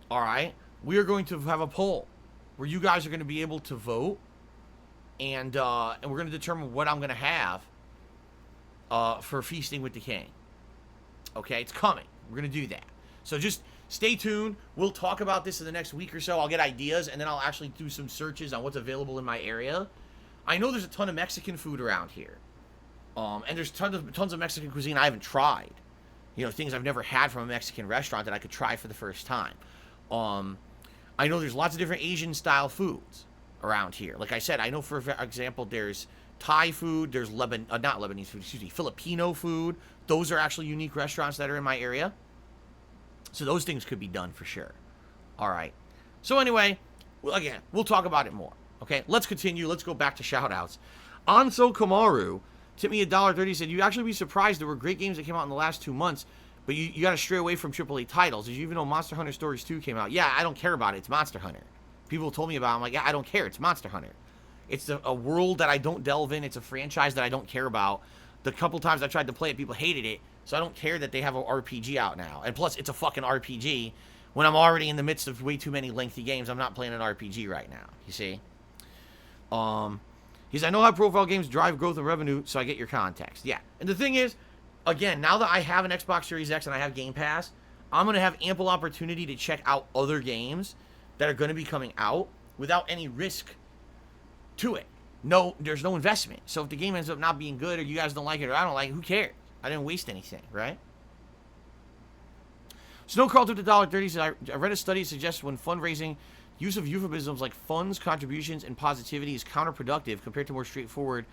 all right, we are going to have a poll where you guys are going to be able to vote, and we're going to determine what I'm going to have for Feasting with the King. Okay, it's coming. We're going to do that. So just stay tuned. We'll talk about this in the next week or so. I'll get ideas, and then I'll actually do some searches on what's available in my area. I know there's a ton of Mexican food around here. And there's tons of Mexican cuisine I haven't tried. You know, things I've never had from a Mexican restaurant that I could try for the first time. I know there's lots of different Asian-style foods around here. Like I said, I know, for example, there's Thai food, there's not Lebanese food, excuse me, Filipino food. Those are actually unique restaurants that are in my area. So those things could be done for sure. All right. So anyway, well, again, we'll talk about it more. Okay, let's continue. Let's go back to shout-outs. Anso Kamaru tipped me $1.30, said, you'd actually be surprised there were great games that came out in the last 2 months, but you got to stray away from AAA titles. Did you even know Monster Hunter Stories 2 came out? Yeah, I don't care about it. It's Monster Hunter. People told me about it. I'm like, yeah, I don't care. It's Monster Hunter. It's a world that I don't delve in. It's a franchise that I don't care about. The couple times I tried to play it, people hated it, so I don't care that they have an RPG out now. And plus, it's a fucking RPG. When I'm already in the midst of way too many lengthy games, I'm not playing an RPG right now. You see? I know how profile games drive growth and revenue, so I get your context. Yeah. And the thing is, again, now that I have an Xbox Series X and I have Game Pass, I'm going to have ample opportunity to check out other games that are going to be coming out without any risk to it. No, there's no investment. So if the game ends up not being good, or you guys don't like it, or I don't like it, who cares? I didn't waste anything, right? Snowcrawl took $1.30. Said, I read a study that suggests when fundraising, use of euphemisms like funds, contributions, and positivity is counterproductive compared to more straightforward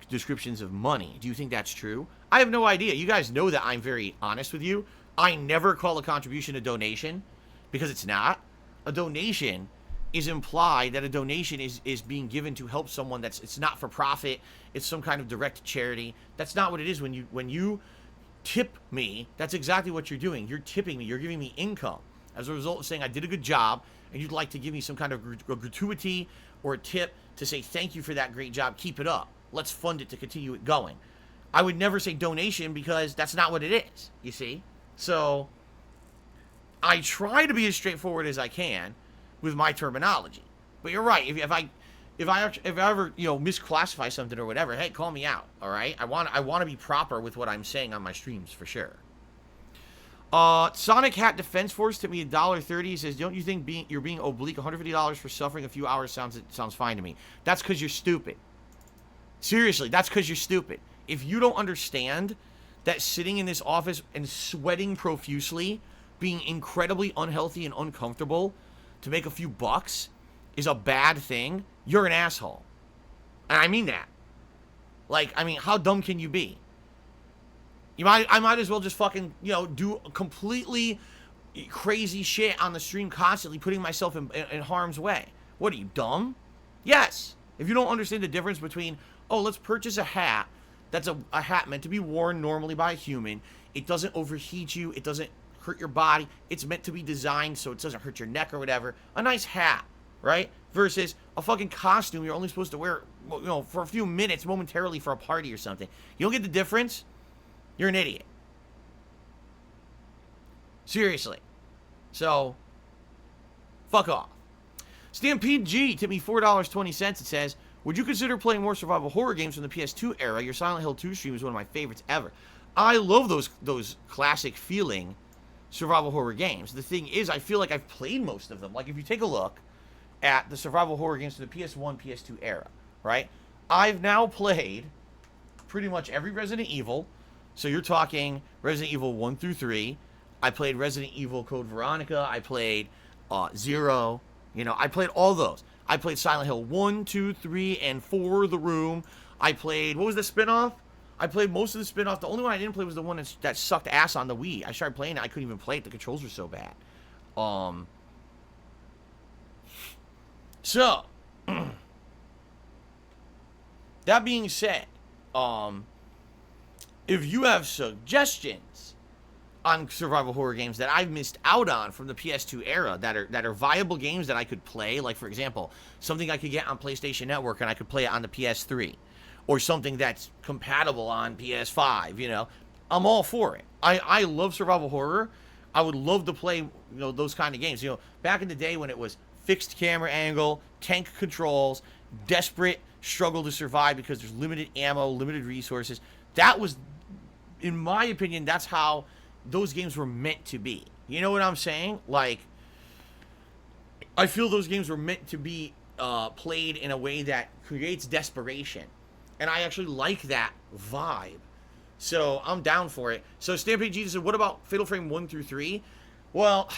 descriptions of money. Do you think that's true? I have no idea. You guys know that I'm very honest with you. I never call a contribution a donation, because it's not. A donation is implied that a donation is being given to help someone. It's not for profit. It's some kind of direct charity. That's not what it is. When you tip me, that's exactly what you're doing. You're tipping me. You're giving me income as a result of saying I did a good job, and you'd like to give me some kind of gratuity or a tip to say thank you for that great job. Keep it up. Let's fund it to continue it going. I would never say donation, because that's not what it is, you see? So I try to be as straightforward as I can with my terminology. But you're right. If I ever, misclassify something or whatever, hey, call me out, all right? I want to be proper with what I'm saying on my streams, for sure. Sonic Hat Defense Force tipped me $1.30. He says, don't you think you're being oblique? $150 for suffering a few hours sounds fine to me. That's because you're stupid. Seriously, that's because you're stupid. If you don't understand that sitting in this office and sweating profusely, being incredibly unhealthy and uncomfortable to make a few bucks is a bad thing, you're an asshole. And I mean that. How dumb can you be? I might as well just fucking, do completely crazy shit on the stream constantly, putting myself in harm's way. What are you, dumb? Yes. If you don't understand the difference between, let's purchase a hat that's a hat meant to be worn normally by a human. It doesn't overheat you. It doesn't hurt your body. It's meant to be designed so it doesn't hurt your neck or whatever. A nice hat, right? Versus a fucking costume you're only supposed to wear, for a few minutes momentarily for a party or something. You don't get the difference? You're an idiot. Seriously. So, fuck off. Stampede G tipped me $4.20. It says, would you consider playing more survival horror games from the PS2 era? Your Silent Hill 2 stream is one of my favorites ever. I love those classic feeling survival horror games. The thing is, I feel like I've played most of them. Like, if you take a look at the survival horror games from the PS1, PS2 era, right? I've now played pretty much every Resident Evil. So you're talking Resident Evil 1 through 3. I played Resident Evil Code Veronica. I played 0. I played all those. I played Silent Hill 1, 2, 3, and 4, The Room. I played, what was the spinoff? I played most of the spinoff. The only one I didn't play was the one that sucked ass on the Wii. I started playing it. I couldn't even play it. The controls were so bad. So, that being said, if you have suggestions on survival horror games that I've missed out on from the PS2 era that are viable games that I could play. Like, for example, something I could get on PlayStation Network and I could play it on the PS3, or something that's compatible on PS5. You know, I'm all for it. I love survival horror. I would love to play, you know, those kind of games. You know, back in the day when it was fixed camera angle, tank controls, desperate struggle to survive because there's limited ammo, limited resources. That was, in my opinion, that's how those games were meant to be. You know what I'm saying? Like, I feel those games were meant to be played in a way that creates desperation. And I actually like that vibe. So, I'm down for it. So, Stampede Jesus said, what about Fatal Frame 1 through 3? Well,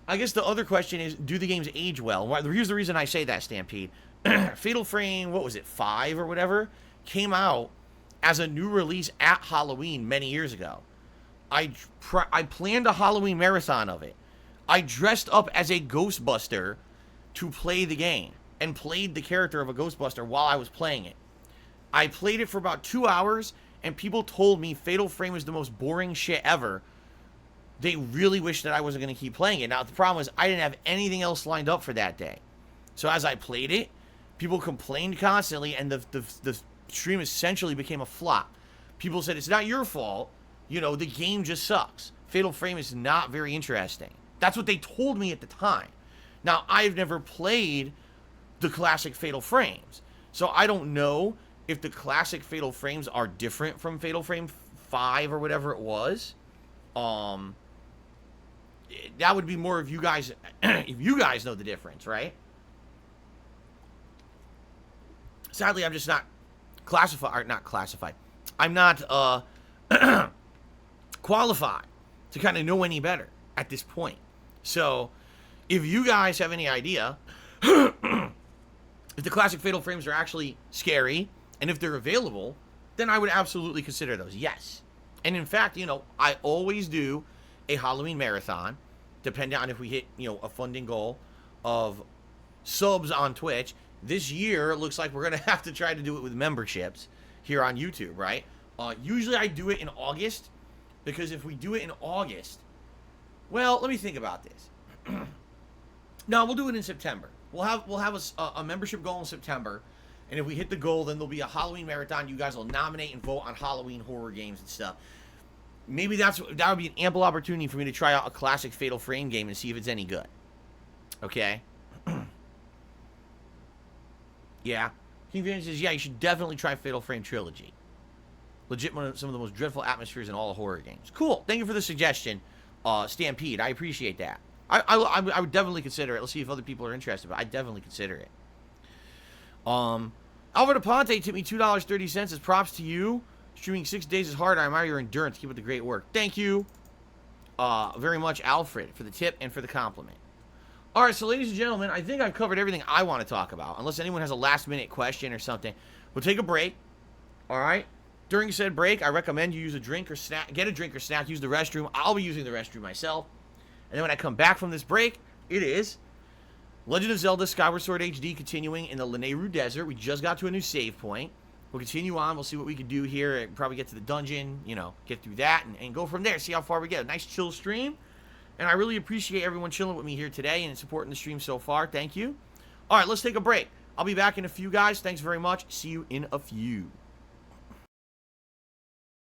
I guess the other question is, do the games age well? Here's the reason I say that, Stampede. Fatal Frame, what was it, 5 or whatever, came out as a new release at Halloween many years ago. I planned a Halloween marathon of it. I dressed up as a Ghostbuster to play the game and played the character of a Ghostbuster while I was playing it. I played it for about 2 hours, and people told me Fatal Frame was the most boring shit ever. They really wished that I wasn't going to keep playing it. Now, the problem was I didn't have anything else lined up for that day. So as I played it, people complained constantly, and the stream essentially became a flop. People said, it's not your fault. You know, the game just sucks. Fatal Frame is not very interesting. That's what they told me at the time. Now, I've never played the classic Fatal Frames, so I don't know if the classic Fatal Frames are different from Fatal Frame 5 or whatever it was. That would be more of you guys, if you guys know the difference, right? Sadly, I'm just not classified. I'm not, qualified to kind of know any better at this point. So, if you guys have any idea if the classic Fatal Frames are actually scary, and if they're available, then I would absolutely consider those, yes. And in fact, you know, I always do a Halloween marathon, depending on if we hit, you know, a funding goal of subs on Twitch. This year, it looks like we're going to have to try to do it with memberships here on YouTube, right? Usually I do it in August, because if we do it in August, well, let me think about this. No, we'll do it in September. We'll have a membership goal in September, and if we hit the goal, then there'll be a Halloween marathon. You guys will nominate and vote on Halloween horror games and stuff. Maybe that would be an ample opportunity for me to try out a classic Fatal Frame game and see if it's any good. Okay? Yeah. King Van says, yeah, you should definitely try Fatal Frame Trilogy. Legit some of the most dreadful atmospheres in all the horror games. Cool. Thank you for the suggestion, Stampede. I appreciate that. I would definitely consider it. Let's see if other people are interested, but I definitely consider it. Alvaro Ponte tipped me $2.30 as props to you. Streaming 6 days is hard. I admire your endurance. Keep up the great work. Thank you very much, Alfred, for the tip and for the compliment. All right, so ladies and gentlemen, I think I've covered everything I want to talk about. Unless anyone has a last-minute question or something, we'll take a break. All right? During said break, I recommend you use a drink or snack. Get a drink or snack. Use the restroom. I'll be using the restroom myself. And then when I come back from this break, it is Legend of Zelda Skyward Sword HD continuing in the Lanayru Desert. We just got to a new save point. We'll continue on. We'll see what we can do here. Probably get to the dungeon, you know, get through that and go from there. See how far we get. A nice chill stream. And I really appreciate everyone chilling with me here today and supporting the stream so far. Thank you. All right, let's take a break. I'll be back in a few, guys. Thanks very much. See you in a few.